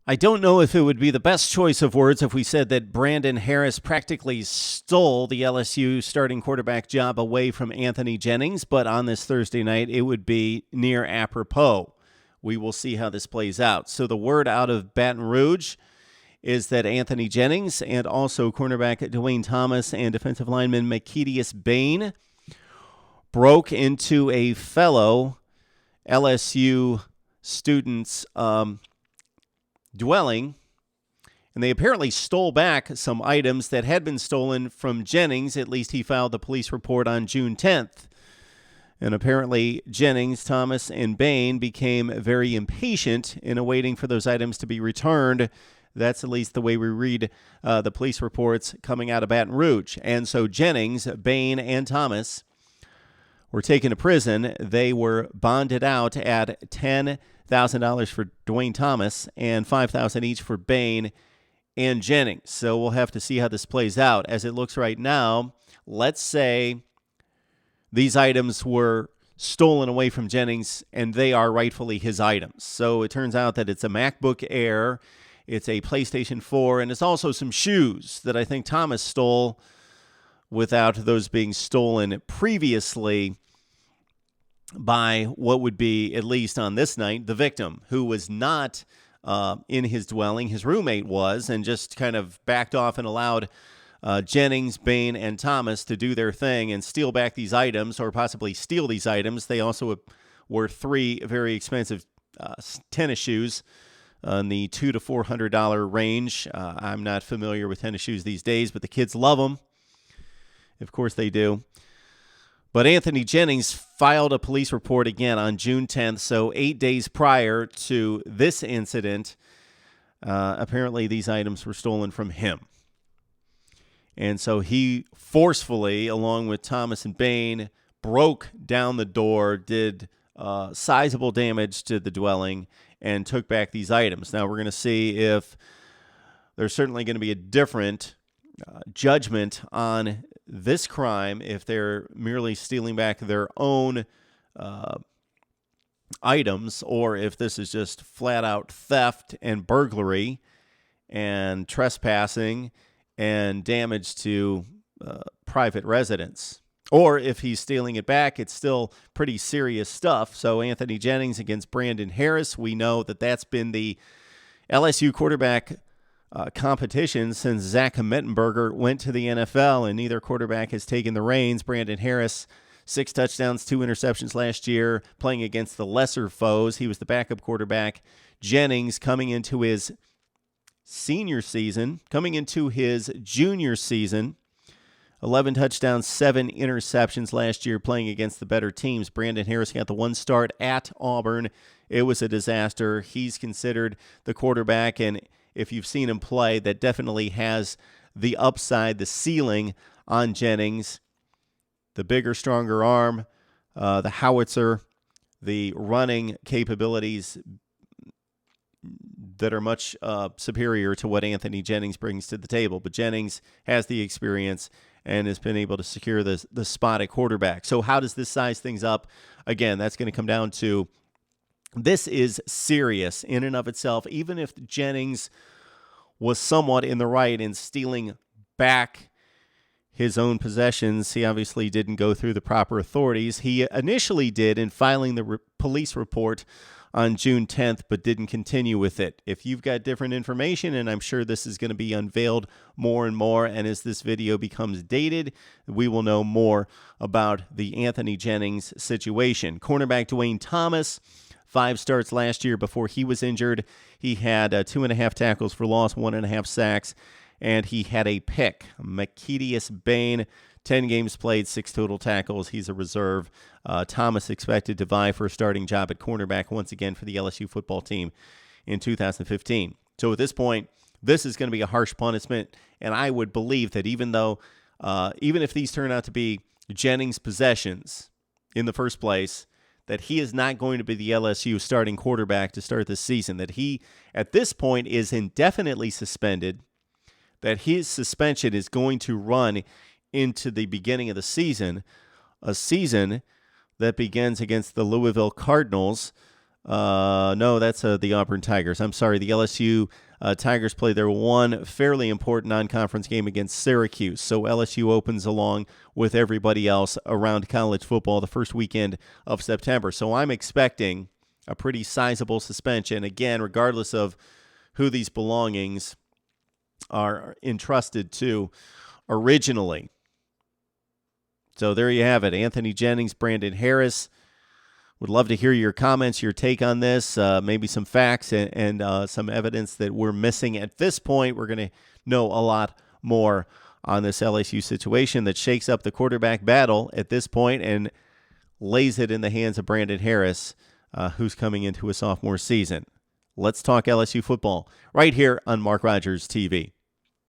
I don't know if it would be the best choice of words if we said that Brandon Harris practically stole the LSU starting quarterback job away from Anthony Jennings, but on this Thursday night, it would be near apropos. We will see how this plays out. So the word out of Baton Rouge is that Anthony Jennings and also cornerback Dwayne Thomas and defensive lineman Maquedius Bain broke into a fellow LSU student's dwelling, and they apparently stole back some items that had been stolen from Jennings. At least he filed the police report on June 10th. And apparently Jennings, Thomas, and Bain became very impatient in awaiting for those items to be returned. That's at least the way we read the police reports coming out of Baton Rouge. And so Jennings, Bain, and Thomas were taken to prison. They were bonded out at $10,000 for Dwayne Thomas and $5,000 each for Bain and Jennings. So we'll have to see how this plays out. As it looks right now, let's say these items were stolen away from Jennings and they are rightfully his items. So it turns out that it's a MacBook Air, it's a PlayStation 4, and it's also some shoes that I think Thomas stole without those being stolen previously by what would be, at least on this night, the victim, who was not in his dwelling. His roommate was, and just kind of backed off and allowed Jennings, Bain, and Thomas to do their thing and steal back these items, or possibly steal these items. They also were three very expensive tennis shoes in the $200 to $400 range. I'm not familiar with tennis shoes these days, but the kids love them. Of course they do. But Anthony Jennings filed a police report again on June 10th, so 8 days prior to this incident. Apparently these items were stolen from him. And so he forcefully, along with Thomas and Bain, broke down the door, did sizable damage to the dwelling, and took back these items. Now we're going to see if there's certainly going to be a different judgment on this crime if they're merely stealing back their own items, or if this is just flat out theft and burglary and trespassing and damage to private residence. Or if he's stealing it back, it's still pretty serious stuff. So Anthony Jennings against Brandon Harris, we know that that's been the LSU quarterback competition since Zach Mettenberger went to the NFL, and neither quarterback has taken the reins. Brandon Harris, 6 touchdowns, 2 interceptions last year, playing against the lesser foes. He was the backup quarterback. Jennings coming into his junior season, 11 touchdowns, 7 interceptions last year, playing against the better teams. Brandon Harris got the one start at Auburn. It was a disaster. He's considered the quarterback, and if you've seen him play, that definitely has the upside, the ceiling on Jennings. The bigger, stronger arm, the howitzer, the running capabilities that are much superior to what Anthony Jennings brings to the table. But Jennings has the experience and has been able to secure the spot at quarterback. So how does this size things up? Again, that's going to come down to, this is serious in and of itself. Even if Jennings was somewhat in the right in stealing back his own possessions, he obviously didn't go through the proper authorities. He initially did in filing the police report on June 10th, but didn't continue with it. If you've got different information, and I'm sure this is going to be unveiled more and more, and as this video becomes dated, we will know more about the Anthony Jennings situation. Cornerback Dwayne Thomas, 5 starts last year before he was injured. He had 2.5 tackles for loss, 1.5 sacks, and he had a pick. Maquedius Bain, 10 games played, 6 total tackles. He's a reserve. Thomas expected to vie for a starting job at cornerback once again for the LSU football team in 2015. So at this point, this is going to be a harsh punishment, and I would believe that even if these turn out to be Jennings' possessions in the first place, that he is not going to be the LSU starting quarterback to start this season, that he, at this point, is indefinitely suspended, that his suspension is going to run into the beginning of the season, a season that begins against the Louisville Cardinals No, that's the Auburn Tigers. I'm sorry, the LSU Tigers play their one fairly important non-conference game against Syracuse. So LSU opens along with everybody else around college football the first weekend of September. So I'm expecting a pretty sizable suspension, again, regardless of who these belongings are entrusted to originally. So there you have it. Anthony Jennings, Brandon Harris. Would love to hear your comments, your take on this, maybe some facts and some evidence that we're missing at this point. We're going to know a lot more on this LSU situation that shakes up the quarterback battle at this point and lays it in the hands of Brandon Harris, who's coming into a sophomore season. Let's talk LSU football right here on Mark Rogers TV.